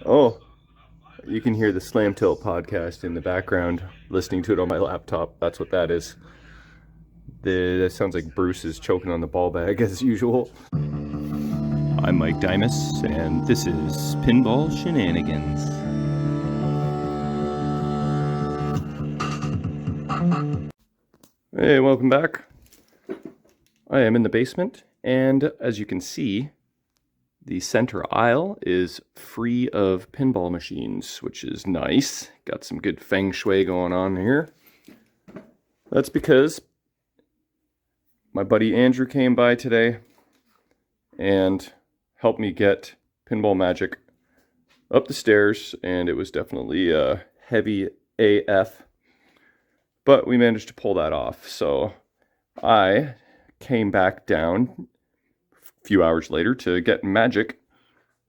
Oh, you can hear the Slam Tilt podcast in the background, listening to it on my laptop. That's what that is. That sounds like Bruce is choking on the ball bag as usual. I'm Mike Dimas, and this is Pinball Shenanigans. Hey, welcome back. I am in the basement, and as you can see, the center aisle is free of pinball machines, which is nice. Got some good feng shui going on here. That's because my buddy Andrew came by today and helped me get Pinball Magic up the stairs, and it was definitely heavy AF, but we managed to pull that off. So I came back down few hours later to get Magic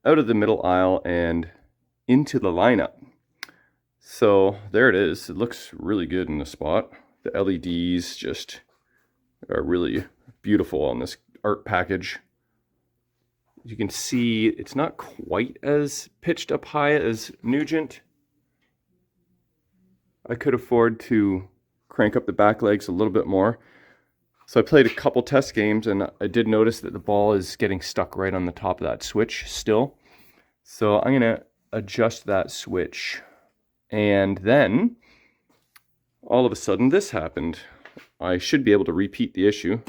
out of the middle aisle and into the lineup. So there it is. It looks really good in the spot. The LEDs just are really beautiful on this art package. You can see it's not quite as pitched up high as Nugent. I could afford to crank up the back legs a little bit more. So I played a couple test games, and I did notice that the ball is getting stuck right on the top of that switch still. So I'm going to adjust that switch. And then, all of a sudden, this happened. I should be able to repeat the issue.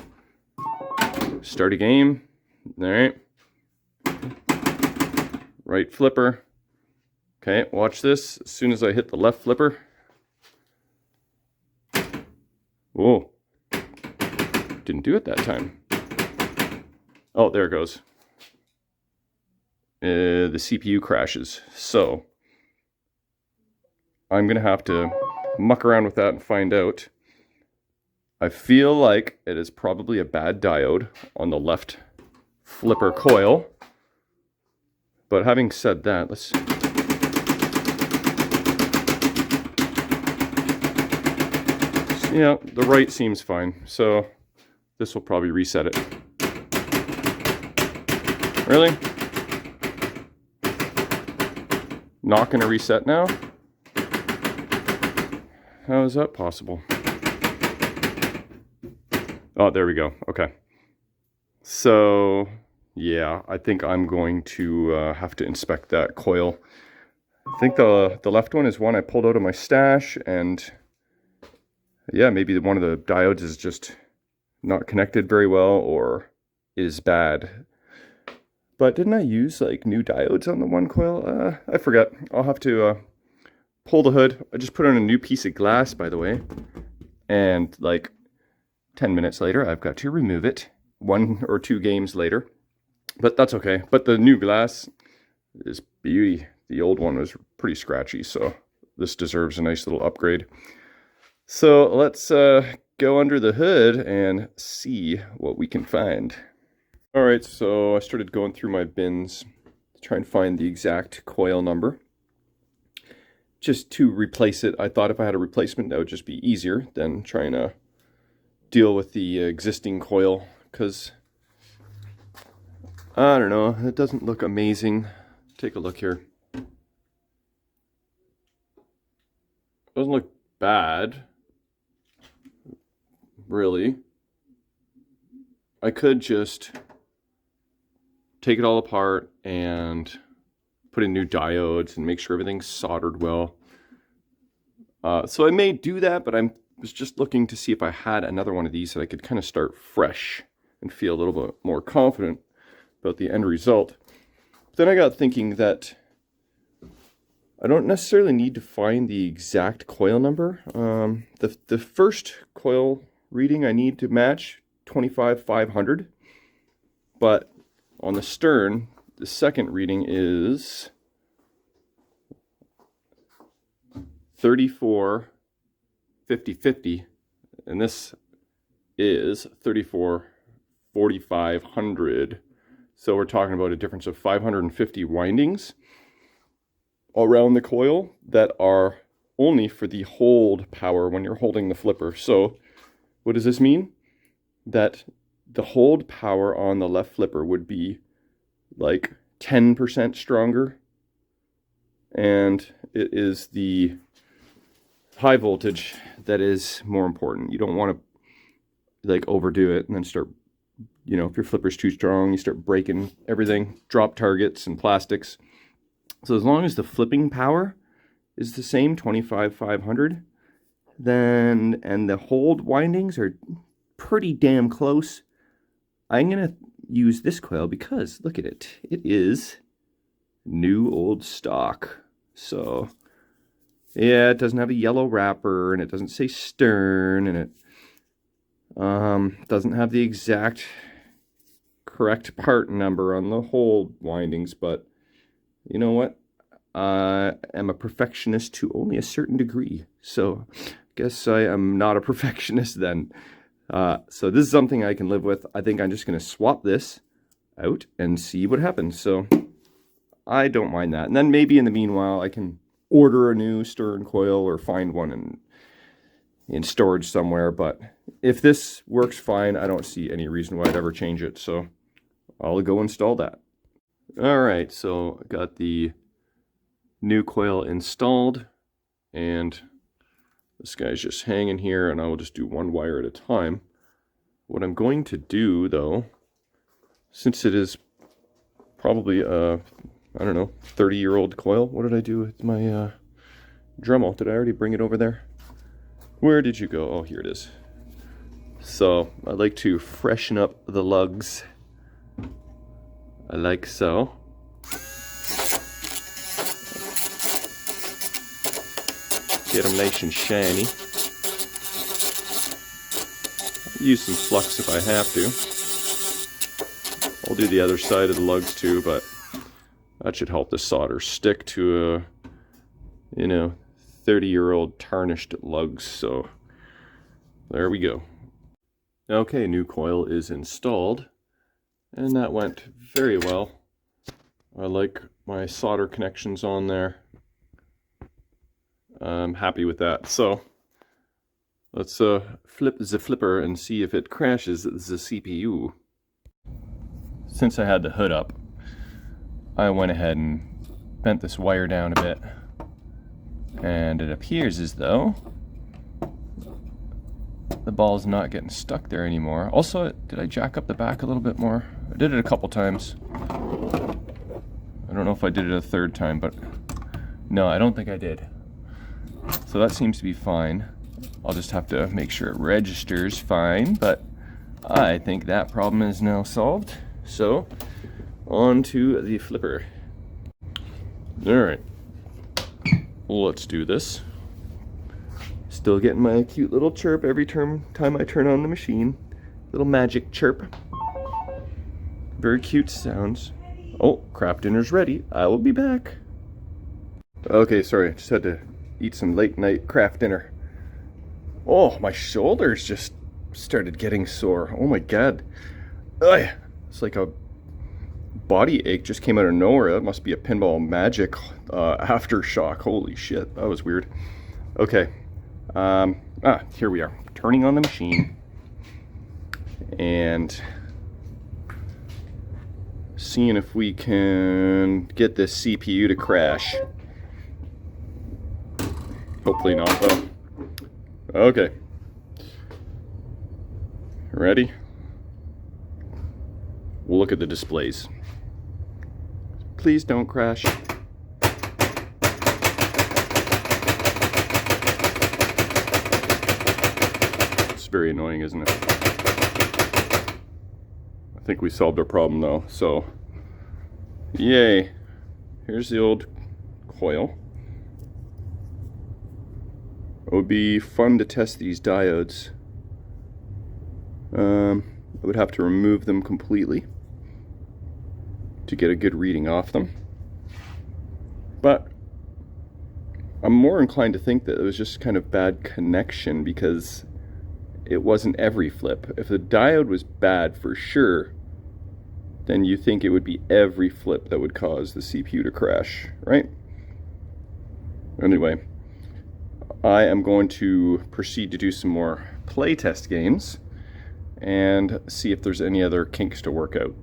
Start a game. All right. Right flipper. Okay, watch this. As soon as I hit the left flipper. Whoa. Didn't do it that time. Oh, there it goes. The CPU crashes. So I'm gonna have to muck around with that and find out. I feel like it is probably a bad diode on the left flipper coil. But having said that, let's yeah, the right seems fine. So this will probably reset it. Really? Not going to reset now? How is that possible? Oh, there we go. Okay. So, yeah, I think I'm going to have to inspect that coil. I think the left one is one I pulled out of my stash, and yeah, maybe one of the diodes is just not connected very well or is bad. But didn't I use like new diodes on the one coil? I forget. I'll have to pull the hood. I just put on a new piece of glass, by the way. And like 10 minutes later, I've got to remove it. 1 or 2 games later. But that's okay. But the new glass is beauty. The old one was pretty scratchy, so this deserves a nice little upgrade. So let's go under the hood and see what we can find. All right, so I started going through my bins to try and find the exact coil number. Just to replace it, I thought if I had a replacement, that would just be easier than trying to deal with the existing coil, because I don't know, it doesn't look amazing. Take a look here. Doesn't look bad. Really. I could just take it all apart and put in new diodes and make sure everything's soldered well. So I may do that, but I was just looking to see if I had another one of these that I could kind of start fresh and feel a little bit more confident about the end result. But then I got thinking that I don't necessarily need to find the exact coil number. The first coil reading I need to match 25,500, but on the stern, the second reading is 34 50/50, and this is 34 4500. So we're talking about a difference of 550 windings around the coil that are only for the hold power when you're holding the flipper. So what does this mean? That the hold power on the left flipper would be like 10% stronger and it is the high voltage that is more important. You don't want to like overdo it and then start, you know, if your flipper's too strong, you start breaking everything, drop targets and plastics. So as long as the flipping power is the same, 25,500, then, and the hold windings are pretty damn close, I'm going to use this coil because, look at it, it is new old stock. So, yeah, it doesn't have a yellow wrapper, and it doesn't say Stern, and it doesn't have the exact correct part number on the hold windings, but you know what? I am a perfectionist to only a certain degree, so I guess I am not a perfectionist then. So this is something I can live with. I think I'm just going to swap this out and see what happens. So I don't mind that. And then maybe in the meanwhile, I can order a new Stern coil or find one in storage somewhere. But if this works fine, I don't see any reason why I'd ever change it. So I'll go install that. All right, so I got the new coil installed, and this guy's just hanging here, and I will just do one wire at a time. What I'm going to do, though, since it is probably a, I don't know, 30-year-old coil. What did I do with my Dremel? Did I already bring it over there? Where did you go? Oh, here it is. So I like to freshen up the lugs. I like so. Get them nice and shiny. Use some flux if I have to. I'll do the other side of the lugs too, but that should help the solder stick to a, you know, 30-year-old tarnished lugs. So there we go. Okay, new coil is installed, and that went very well. I like my solder connections on there. I'm happy with that. So let's flip the flipper and see if it crashes the CPU. Since I had the hood up, I went ahead and bent this wire down a bit, and it appears as though the ball's not getting stuck there anymore. Also, did I jack up the back a little bit more? I did it a couple times. I don't know if I did it a third time, but no, I don't think I did. So that seems to be fine. I'll just have to make sure it registers fine, but I think that problem is now solved. So, on to the flipper. Alright, let's do this. Still getting my cute little chirp every time I turn on the machine. Little magic chirp. Very cute sounds. Oh, craft dinner's ready. I will be back. Okay, sorry, I just had to eat some late night craft dinner. Oh, my shoulders just started getting sore. Oh my god. Ugh. It's like a body ache just came out of nowhere. That must be a pinball magic aftershock. Holy shit, that was weird. Okay. Here we are. Turning on the machine. And seeing if we can get this CPU to crash. Hopefully not, though. Okay. Ready? We'll look at the displays. Please don't crash. It's very annoying, isn't it? I think we solved our problem, though, so yay. Here's the old coil. It would be fun to test these diodes. I would have to remove them completely to get a good reading off them. But I'm more inclined to think that it was just kind of bad connection because it wasn't every flip. If the diode was bad for sure, then you think it would be every flip that would cause the CPU to crash, right? Anyway, I am going to proceed to do some more playtest games and see if there's any other kinks to work out.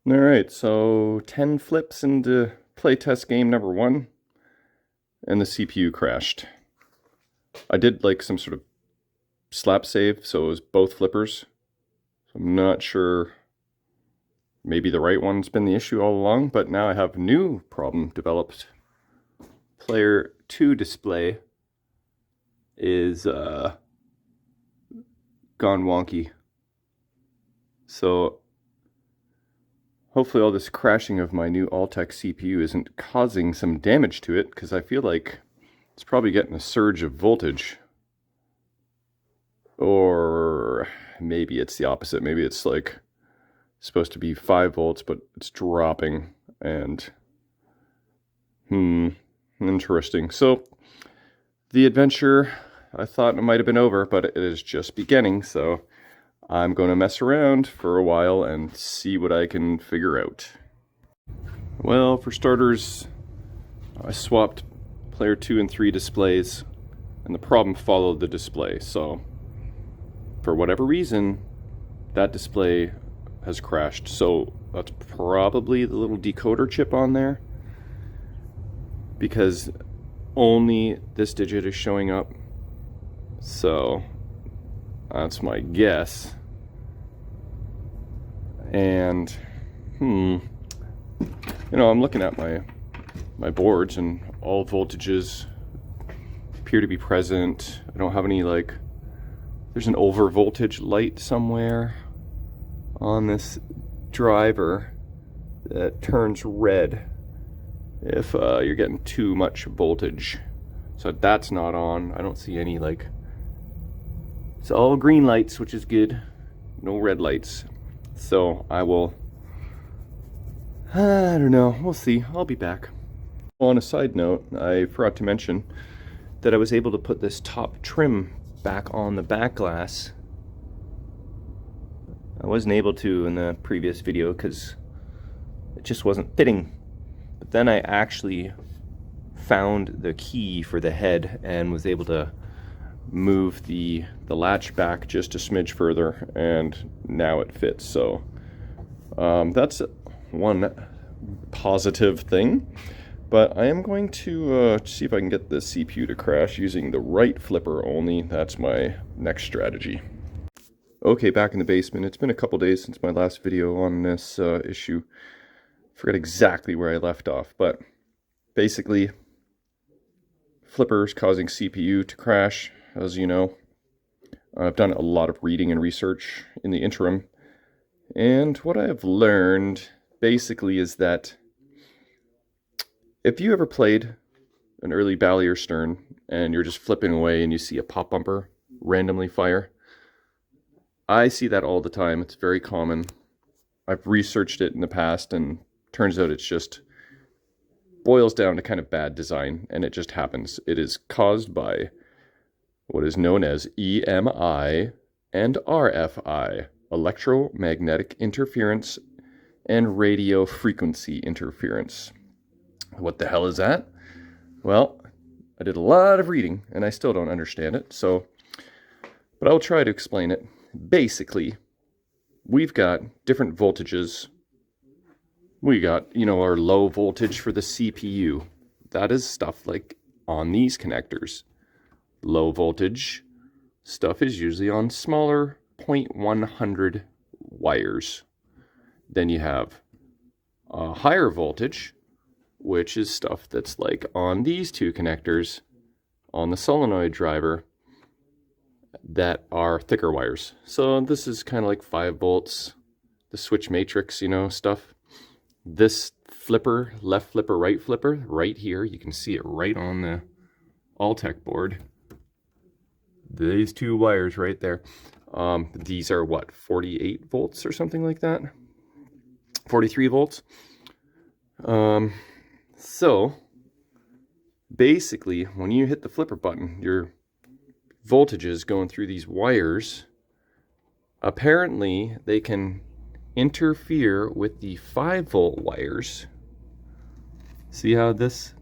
Alright, so 10 flips into playtest game number 1. and the CPU crashed. I did like some sort of slap save, so it was both flippers. So I'm not sure, maybe the right one's been the issue all along, but now I have a new problem developed. Player 2 display is gone wonky. So hopefully all this crashing of my new Altec CPU isn't causing some damage to it, because I feel like it's probably getting a surge of voltage. Or maybe it's the opposite. Maybe it's like supposed to be 5 volts, but it's dropping. And interesting. So the adventure, I thought it might have been over, but it is just beginning. So I'm going to mess around for a while and see what I can figure out. Well, for starters, I swapped player 2 and 3 displays, and the problem followed the display. So for whatever reason, that display has crashed. So that's probably the little decoder chip on there, because only this digit is showing up. So that's my guess. And you know, I'm looking at my boards, and all voltages appear to be present. I don't have any, like, there's an over voltage light somewhere on this driver that turns red if you're getting too much voltage. So that's not on. I don't see any, like, it's all green lights, which is good. No red lights. So I will, I don't know, we'll see. I'll be back. On a side note, I forgot to mention that I was able to put this top trim back on the back glass. I wasn't able to in the previous video because it just wasn't fitting. But then I actually found the key for the head and was able to move the latch back just a smidge further, and now it fits. So that's one positive thing. But I am going to see if I can get the CPU to crash using the right flipper only. That's my next strategy. Okay, back in the basement. It's been a couple days since my last video on this issue. Forget exactly where I left off, but basically flippers causing CPU to crash, as you know. I've done a lot of reading and research in the interim, and what I have learned basically is that if you ever played an early Bally or Stern and you're just flipping away and you see a pop bumper randomly fire, I see that all the time. It's very common. I've researched it in the past, and turns out it's just boils down to kind of bad design, and it just happens. It is caused by what is known as EMI and RFI, electromagnetic interference and radio frequency interference. What the hell is that? Well, I did a lot of reading and I still don't understand it, but I'll try to explain it. Basically, we've got different voltages. We got, you know, our low voltage for the CPU. That is stuff like on these connectors. Low voltage stuff is usually on smaller 0.100 wires. Then you have higher voltage, which is stuff that's like on these two connectors on the solenoid driver that are thicker wires. So this is kind of like 5 volts, the switch matrix, you know, stuff. This flipper, left flipper, right here, you can see it right on the Altec board. These two wires right there. These are what, 48 volts or something like that? 43 volts. So basically, when you hit the flipper button, your voltages going through these wires, apparently they can interfere with the 5 volt wires. See how this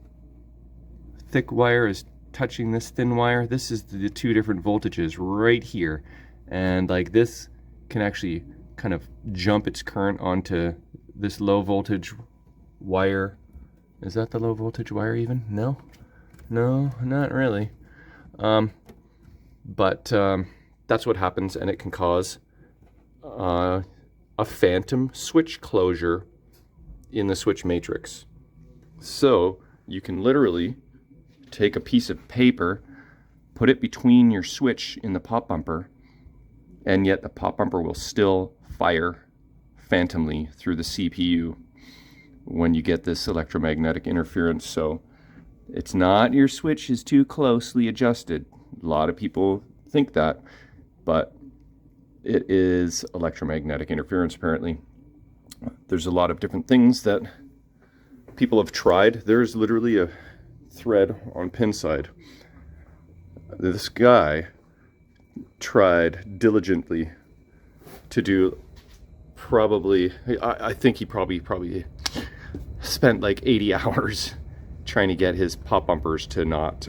thick wire is touching this thin wire? This is the two different voltages right here, and like this can actually kind of jump its current onto this low voltage wire. Is that the low voltage wire even? No? No, not really. But that's what happens, and it can cause a phantom switch closure in the switch matrix. So you can literally take a piece of paper, put it between your switch in the pop bumper, and yet the pop bumper will still fire phantomly through the CPU when you get this electromagnetic interference. So it's not your switch is too closely adjusted. A lot of people think that, but it is electromagnetic interference apparently. There's a lot of different things that people have tried. There's literally a thread on Pinside. This guy tried diligently to do probably, I think he probably spent like 80 hours trying to get his pop bumpers to not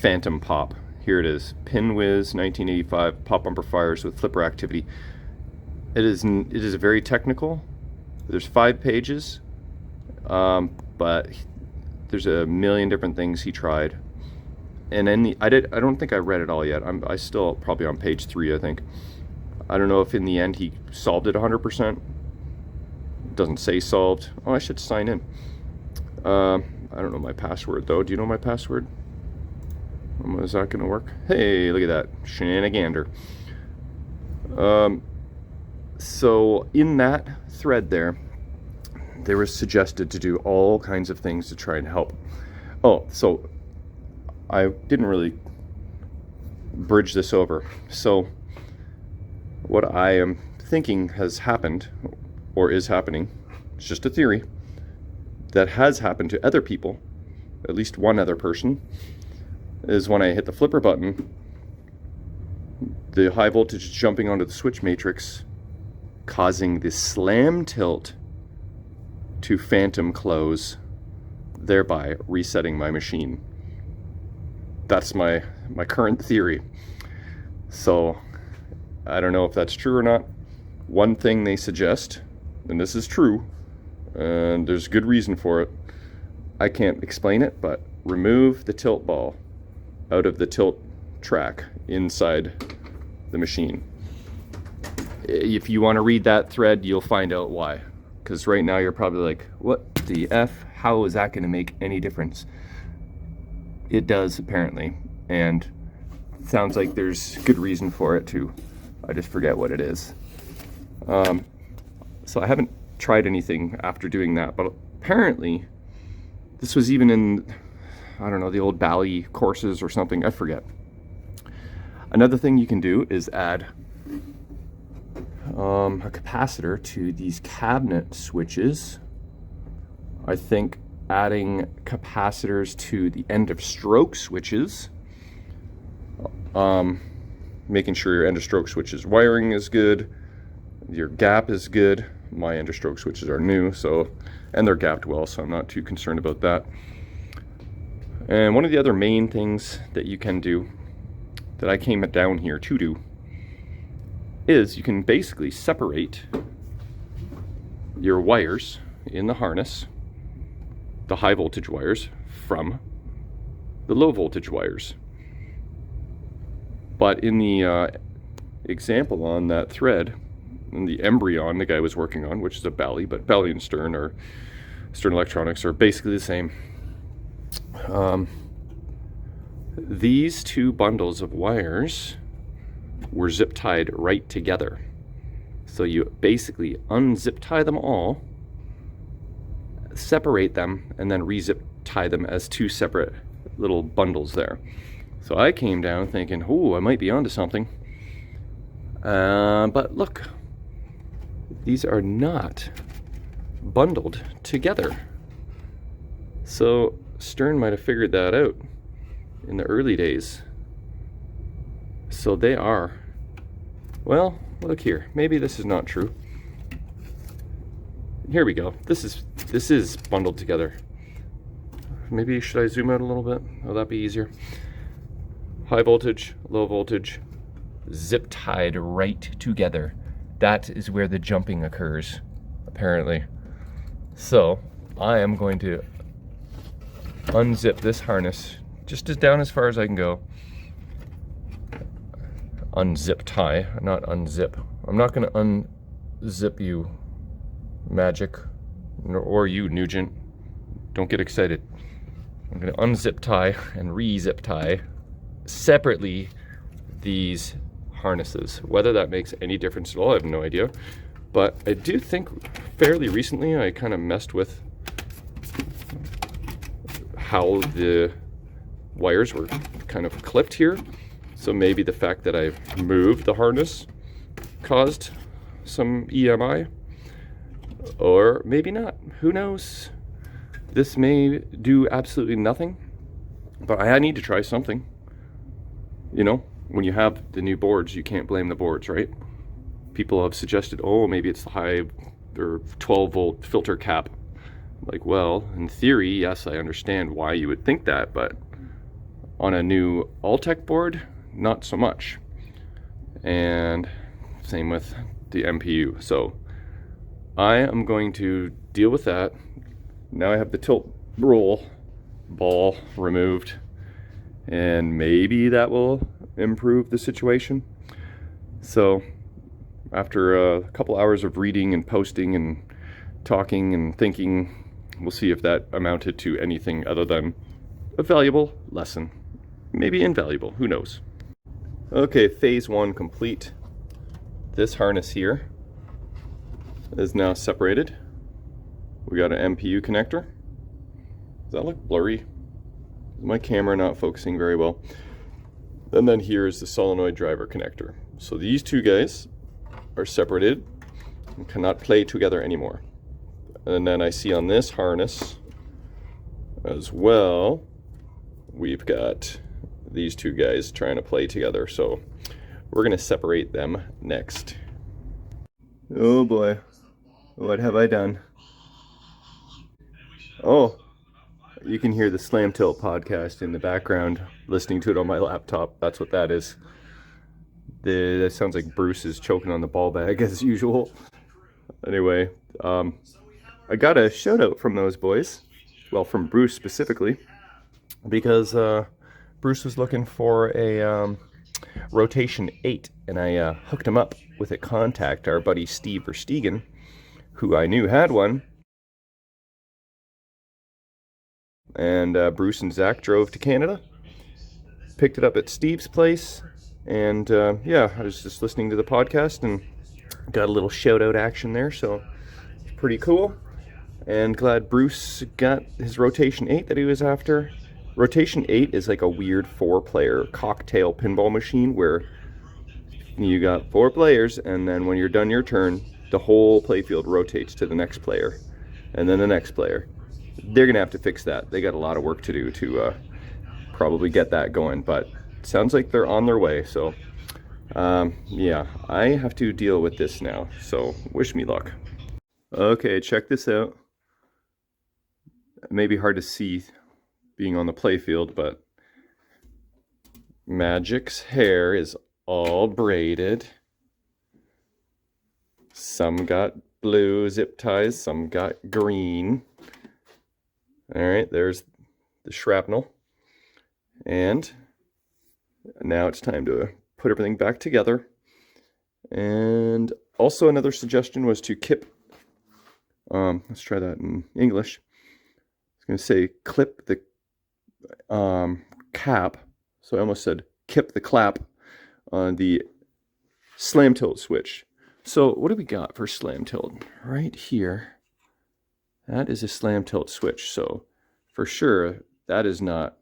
phantom pop. Here it is, Pinwiz 1985 pop bumper fires with flipper activity. It is very technical. There's 5 pages, but there's a million different things he tried. And then I don't think I read it all yet. I still probably on page 3, I think. I don't know if in the end he solved it 100%. It doesn't say solved. Oh, I should sign in. I don't know my password though. Do you know my password? Is that gonna work? Hey, look at that shenanigander. So in that thread there was suggested to do all kinds of things to try and help. Oh, so I didn't really bridge this over. So what I am thinking has happened, or is happening, it's just a theory, that has happened to other people, at least one other person, is when I hit the flipper button, the high voltage jumping onto the switch matrix, causing the slam tilt to phantom close, thereby resetting my machine. That's my current theory. So I don't know if that's true or not. One thing they suggest, and this is true, and there's good reason for it, I can't explain it, but remove the tilt ball out of the tilt track inside the machine. If you want to read that thread, you'll find out why. Because right now you're probably like, what the F? How is that going to make any difference? It does, apparently. And it sounds like there's good reason for it too. I just forget what it is. So I haven't tried anything after doing that, but apparently this was even in, I don't know, the old Bally courses or something, I forget. Another thing you can do is add a capacitor to these cabinet switches. I think adding capacitors to the end of stroke switches, making sure your end of stroke switches wiring is good, your gap is good. My end of stroke switches are new, so, and they're gapped well, so I'm not too concerned about that. And one of the other main things that you can do, that I came down here to do, is you can basically separate your wires in the harness, the high voltage wires, from the low voltage wires. But in the example on that thread, in the Embryon the guy was working on, which is a Bally, but Bally and Stern Electronics are basically the same. These two bundles of wires were zip tied right together. So you basically unzip tie them all, separate them, and then re-zip tie them as two separate little bundles there. So I came down thinking, oh, I might be onto something. But look, these are not bundled together. So Stern might have figured that out in the early days. So they are, well, look here, maybe this is not true. Here we go. This is bundled together. Maybe should I zoom out a little bit? Will that be easier? High voltage, low voltage, zip tied right together. That is where the jumping occurs, apparently. So I am going to unzip this harness just as down as far as I can go. Unzip tie, not unzip. I'm not going to unzip you, Magic, or you, Nugent. Don't get excited. I'm going to unzip tie and re-zip tie separately these harnesses. Whether that makes any difference at all, I have no idea. But I do think fairly recently I kind of messed with how the wires were kind of clipped here. So maybe the fact that I've moved the harness caused some EMI, or maybe not. Who knows? This may do absolutely nothing, but I need to try something. You know, when you have the new boards, you can't blame the boards, right? People have suggested, oh, maybe it's the high or 12-volt filter cap. Like, well, in theory, yes, I understand why you would think that, but on a new Alltech board, not so much. And same with the MPU. So I am going to deal with that. Now I have the tilt roll ball removed, and maybe that will improve the situation. So after a couple hours of reading and posting and talking and thinking, we'll see if that amounted to anything other than a valuable lesson. Maybe invaluable, who knows. Okay, phase one complete. This harness here is now separated. We got an MPU connector. Does that look blurry? My camera not focusing very well. And then here is the solenoid driver connector. So these two guys are separated and cannot play together anymore. And then I see on this harness as well, we've got these two guys trying to play together. So we're going to separate them next. Oh boy, what have I done? Oh, you can hear the Slam Tilt podcast in the background, listening to it on my laptop. That's what that is. That sounds like Bruce is choking on the ball bag as usual. Anyway, I got a shout out from those boys. Well, from Bruce specifically, because Bruce was looking for a rotation 8, and I hooked him up with a contact, our buddy Steve Verstegen, who I knew had one. And Bruce and Zach drove to Canada, picked it up at Steve's place, and yeah, I was just listening to the podcast and got a little shout out action there, so pretty cool. And glad Bruce got his rotation 8 that he was after. Rotation 8 is like a weird 4-player cocktail pinball machine where you got 4 players, and then when you're done your turn, the whole playfield rotates to the next player, and then the next player. They're gonna have to fix that. They got a lot of work to do to probably get that going, but it sounds like they're on their way. So yeah, I have to deal with this now, so wish me luck. Okay, check this out. It may be hard to see being on the playfield, but Magic's hair is all braided. Some got blue zip ties, some got green. All right, there's the shrapnel. And now it's time to put everything back together. And also another suggestion was to kip, let's try that in English. I was going to say clip the cap, so I almost said kip the clap on the slam tilt switch. So what do we got for slam tilt? Right here. That is a slam tilt switch, so for sure that is not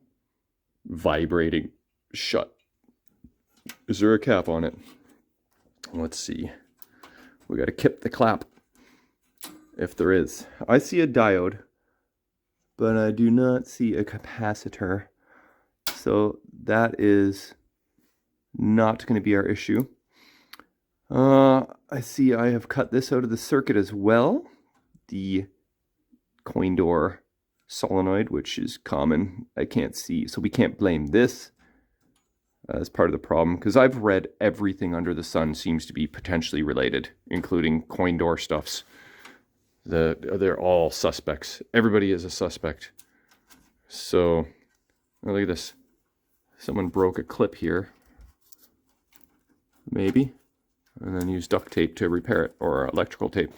vibrating shut. Is there a cap on it? Let's see. We got to kip the clap, if there is. I see a diode, but I do not see a capacitor, so that is not going to be our issue. I see I have cut this out of the circuit as well. The coin door solenoid, which is common, I can't see, so we can't blame this as part of the problem, because I've read everything under the sun seems to be potentially related, including coin door stuffs. They're all suspects. Everybody is a suspect. So, oh, look at this. Someone broke a clip here. Maybe. And then use duct tape to repair it, or electrical tape.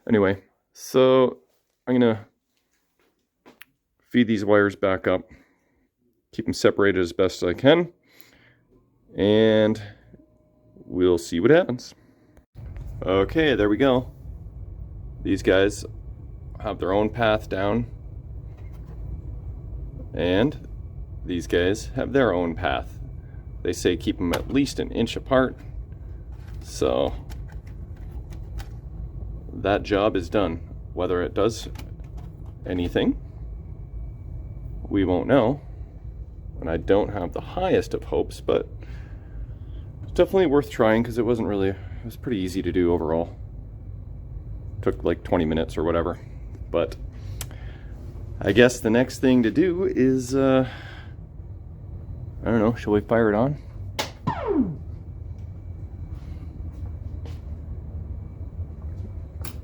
Anyway, so I'm going to feed these wires back up. Keep them separated as best I can. And we'll see what happens. Okay, there we go. These guys have their own path down. And these guys have their own path. They say keep them at least an inch apart. So that job is done. Whether it does anything, we won't know. And I don't have the highest of hopes, but it's definitely worth trying because it was pretty easy to do overall. Took like 20 minutes or whatever. But I guess the next thing to do is, I don't know, shall we fire it on?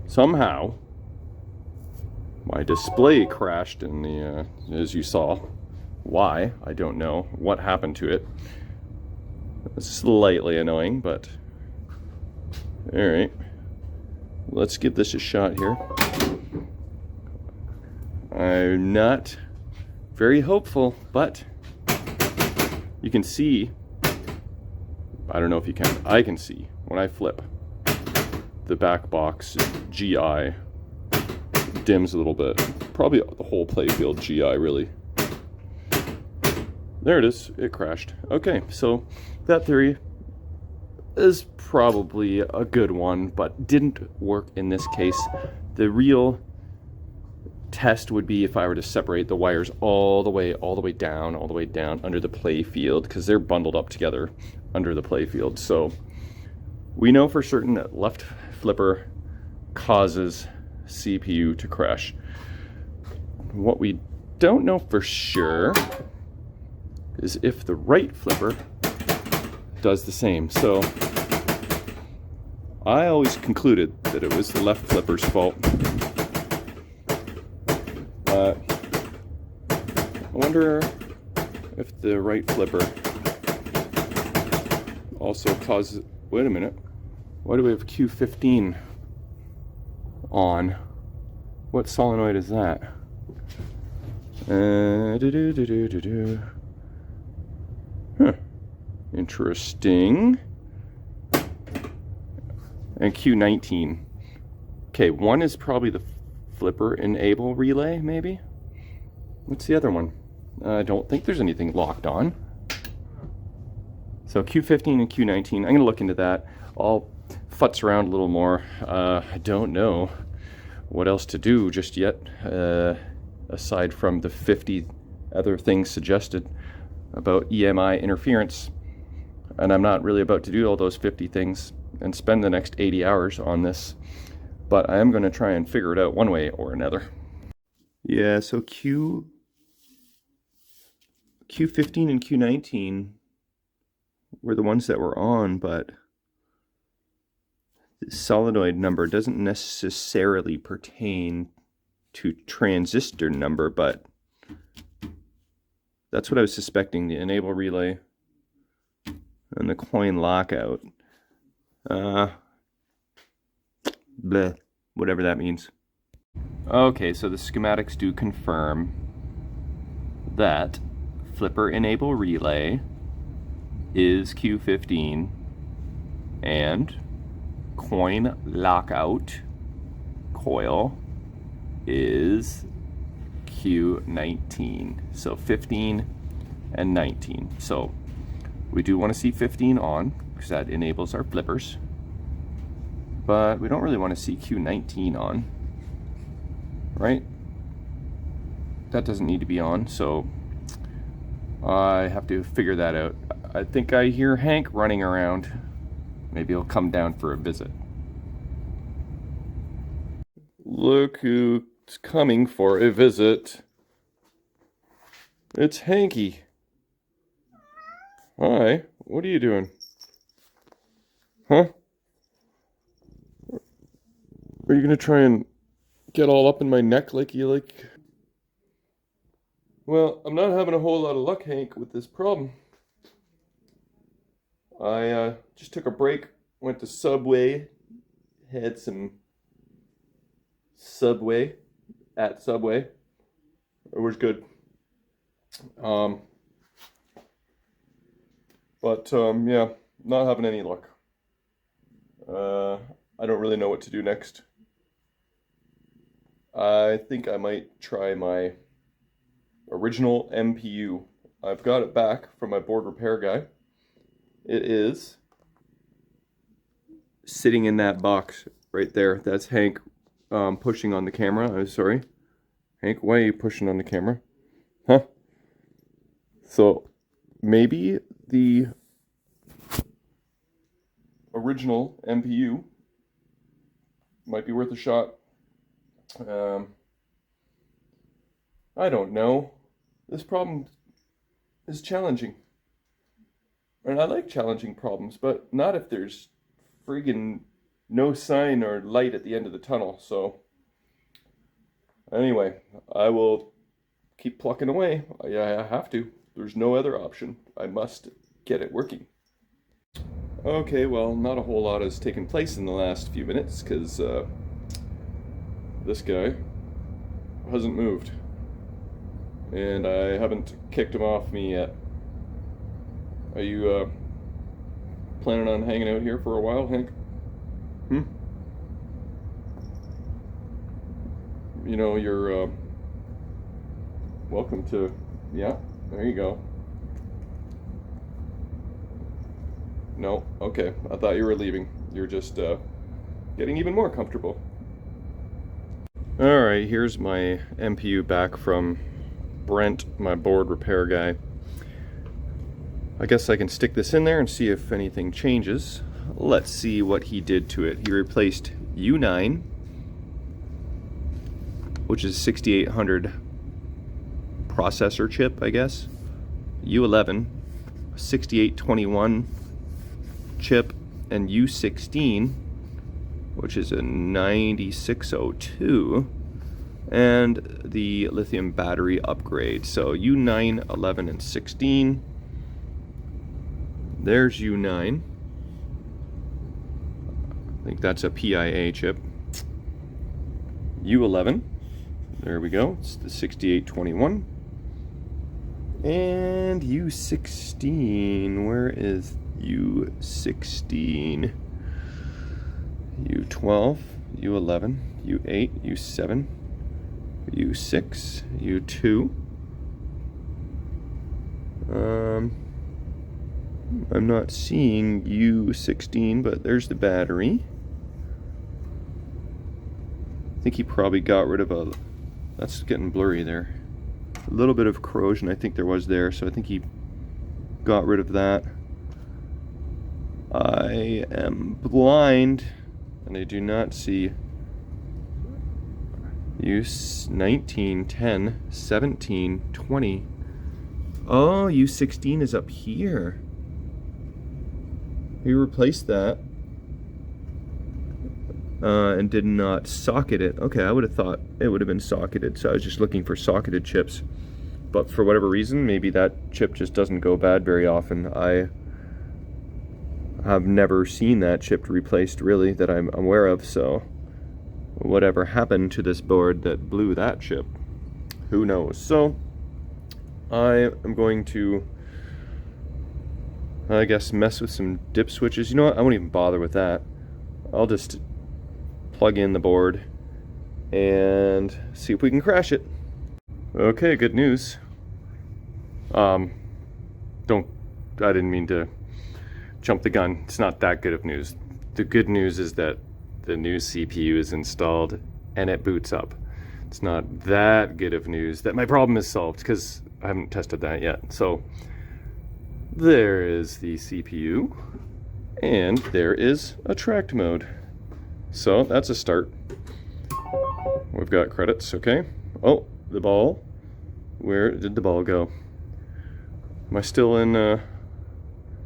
Somehow, my display crashed in the, as you saw. Why? I don't know. What happened to it? It's slightly annoying, but alright. Let's give this a shot here. I'm not very hopeful, but you can see, I don't know if you can, I can see when I flip, the Backbox GI dims a little bit. Probably the whole playfield GI, really. There it is, it crashed. Okay, so that theory is probably a good one, but didn't work in this case. The real test would be if I were to separate the wires all the way down under the playfield, because they're bundled up together under the playfield. So we know for certain that left flipper causes CPU to crash. What we don't know for sure is if the right flipper does the same. So I always concluded that it was the left flipper's fault. I wonder if the right flipper also causes, wait a minute, why do we have Q15 on? What solenoid is that? Huh. Interesting. And Q19. Okay, one is probably the flipper enable relay, maybe? What's the other one? I don't think there's anything locked on. So Q15 and Q19, I'm going to look into that. I'll futz around a little more. I don't know what else to do just yet, aside from the 50 other things suggested about EMI interference. And I'm not really about to do all those 50 things and spend the next 80 hours on this, but I am going to try and figure it out one way or another. Yeah, so Q15 and Q19 were the ones that were on, but the solenoid number doesn't necessarily pertain to transistor number, but that's what I was suspecting, the enable relay and the coin lockout. Bleh, whatever that means. Okay, so the schematics do confirm that flipper enable relay is Q15 and coin lockout coil is Q19. So 15 and 19. So we do want to see 15 on because that enables our flippers, but we don't really want to see Q19 on, right? That doesn't need to be on, so I have to figure that out. I think I hear Hank running around. Maybe he'll come down for a visit. Look who's coming for a visit. It's Hanky. Hi, what are you doing? Huh? Are you gonna try and get all up in my neck like you like? Well, I'm not having a whole lot of luck, Hank, with this problem. I just took a break, went to Subway, had some Subway at Subway. It was good. Yeah, not having any luck. I don't really know what to do next. I think I might try my original MPU. I've got it back from my board repair guy. It is sitting in that box right there. That's Hank pushing on the camera. I'm sorry. Hank, why are you pushing on the camera? Huh? So maybe the original MPU might be worth a shot. I don't know. This problem is challenging. And I like challenging problems, but not if there's friggin' no sign or light at the end of the tunnel. So anyway, I will keep plucking away. I have to. There's no other option. I must get it working. Okay, well, not a whole lot has taken place in the last few minutes because this guy hasn't moved. And I haven't kicked him off me yet. Are you planning on hanging out here for a while, Hank? You know, you're welcome to, yeah, there you go. No, okay, I thought you were leaving. You're just getting even more comfortable. Alright, here's my MPU back from Brent, my board repair guy. I guess I can stick this in there and see if anything changes. Let's see what he did to it. He replaced U9, which is 6800 processor chip, I guess. U11, 6821 chip, and U16, which is a 9602, and the lithium battery upgrade. So U9, 11, and 16. There's U9. I think that's a PIA chip. U11. There we go. It's the 6821. And U16. Where is U16? U12, U11, U8, U7, U6, U2. I'm not seeing U16, but there's the battery. I think he probably got rid of a... That's getting blurry there. A little bit of corrosion I think there was there, so I think he got rid of that. I am blind, and I do not see U19, 10, 17, 20. Oh, U16 is up here. He replaced that and did not socket it. Okay, I would have thought it would have been socketed, so I was just looking for socketed chips. But for whatever reason, maybe that chip just doesn't go bad very often. I have never seen that chip replaced, really, that I'm aware of, so whatever happened to this board that blew that chip, who knows. So I am going to, I guess, mess with some dip switches. You know what, I won't even bother with that. I'll just plug in the board and see if we can crash it. Okay, good news. I didn't mean to jump the gun. It's not that good of news. The good news is that the new CPU is installed and it boots up. It's not that good of news that my problem is solved, because I haven't tested that yet. So there is the CPU, and there is a tracked mode. So that's a start. We've got credits, okay. Oh, the ball. Where did the ball go? Am I still in, is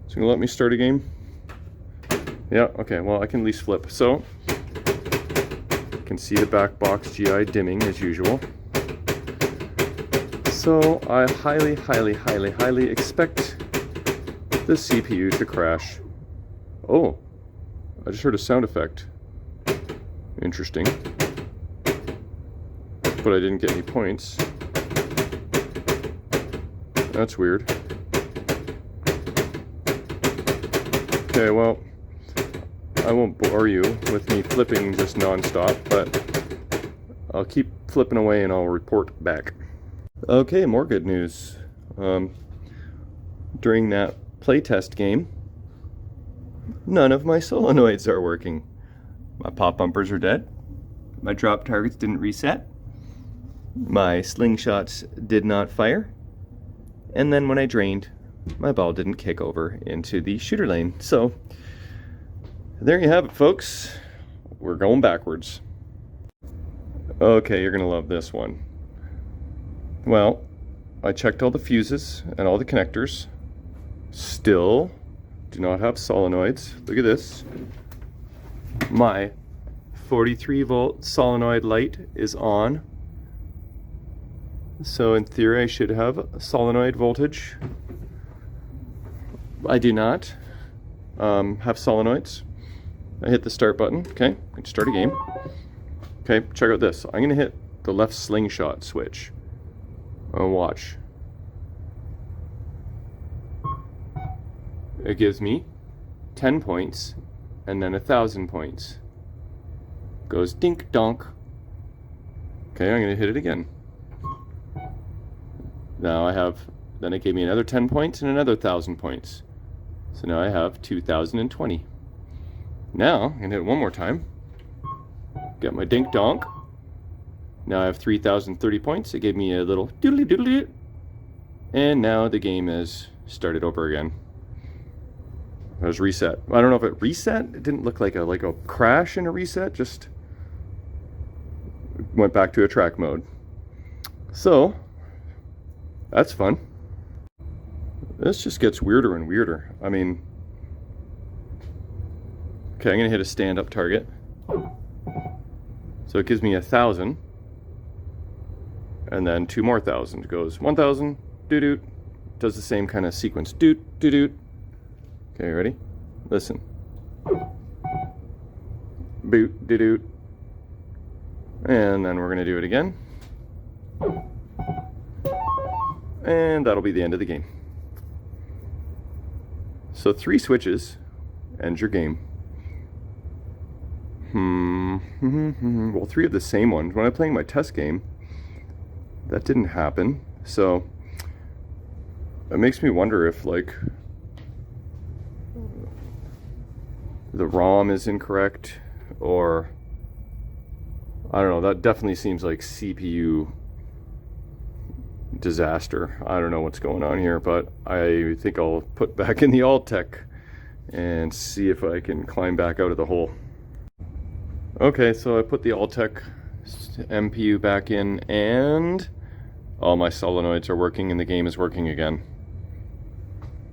it gonna let me start a game? Yeah, okay, well, I can at least flip. So, you can see the Backbox GI dimming as usual. So I highly, highly, highly, highly expect the CPU to crash. Oh, I just heard a sound effect. Interesting. But I didn't get any points. That's weird. Okay, well, I won't bore you with me flipping just non-stop, but I'll keep flipping away and I'll report back. Okay, more good news. During that playtest game, none of my solenoids are working. My pop bumpers are dead. My drop targets didn't reset. My slingshots did not fire. And then when I drained, my ball didn't kick over into the shooter lane. So there you have it, folks. We're going backwards. Okay, you're gonna love this one. Well, I checked all the fuses and all the connectors. Still do not have solenoids. Look at this. My 43 volt solenoid light is on. So in theory I should have solenoid voltage. I do not have solenoids. I hit the start button. Okay, I can start a game. Okay, check out this. I'm gonna hit the left slingshot switch. Watch. It gives me 10 points and then 1,000 points. Goes dink donk. Okay, I'm gonna hit it again. Now then it gave me another 10 points and another 1,000 points. So now I have 2,020. Now I'm gonna hit it one more time. Get my dink donk. Now I have 3,030 points. It gave me a little doodly doodly. And now the game is started over again. It was reset. I don't know if it reset. It didn't look like a crash in a reset. Just went back to a track mode. So that's fun. This just gets weirder and weirder. I mean, okay, I'm gonna hit a stand-up target. So it gives me 1,000. And then 2 more 1,000. It goes 1,000, doo-doot. Does the same kind of sequence. Doot, doo-doot. Okay, ready? Listen. Boot, doo-doot. And then we're gonna do it again. And that'll be the end of the game. So 3 switches ends your game. Well, 3 of the same ones. When I'm playing my test game, that didn't happen. So it makes me wonder if like the ROM is incorrect, or I don't know. That definitely seems like CPU disaster. I don't know what's going on here, but I think I'll put back in the Altec and see if I can climb back out of the hole. Okay, so I put the Altec MPU back in and all my solenoids are working and the game is working again.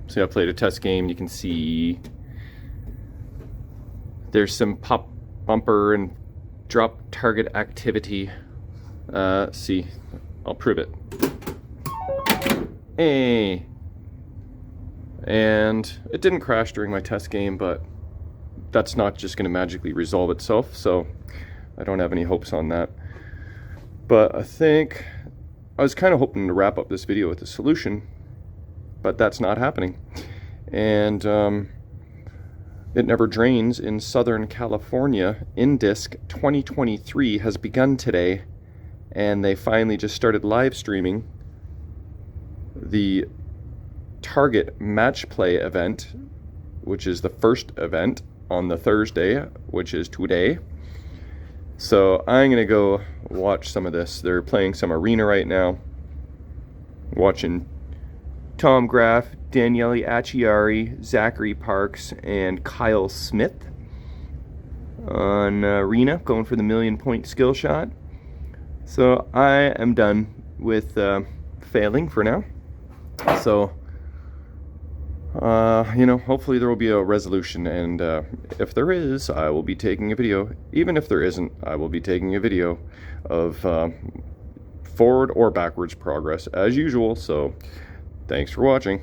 So I played a test game. You can see there's some pop bumper and drop target activity. See, I'll prove it. Hey. And it didn't crash during my test game, but that's not just going to magically resolve itself, so I don't have any hopes on that. But I think I was kind of hoping to wrap up this video with a solution, but that's not happening. And it never drains in Southern California. InDisc 2023 has begun today, and they finally just started live streaming the Target Match Play event, which is the first event on the Thursday, which is today. So I'm gonna go watch some of this. They're playing some arena right now. Watching Tom Graff, Daniele Acciari, Zachary Parks, and Kyle Smith on arena, going for the 1,000,000-point skill shot. So I am done with failing for now. So you know, hopefully there will be a resolution, and if there is, I will be taking a video. Even if there isn't, I will be taking a video of forward or backwards progress as usual. So thanks for watching.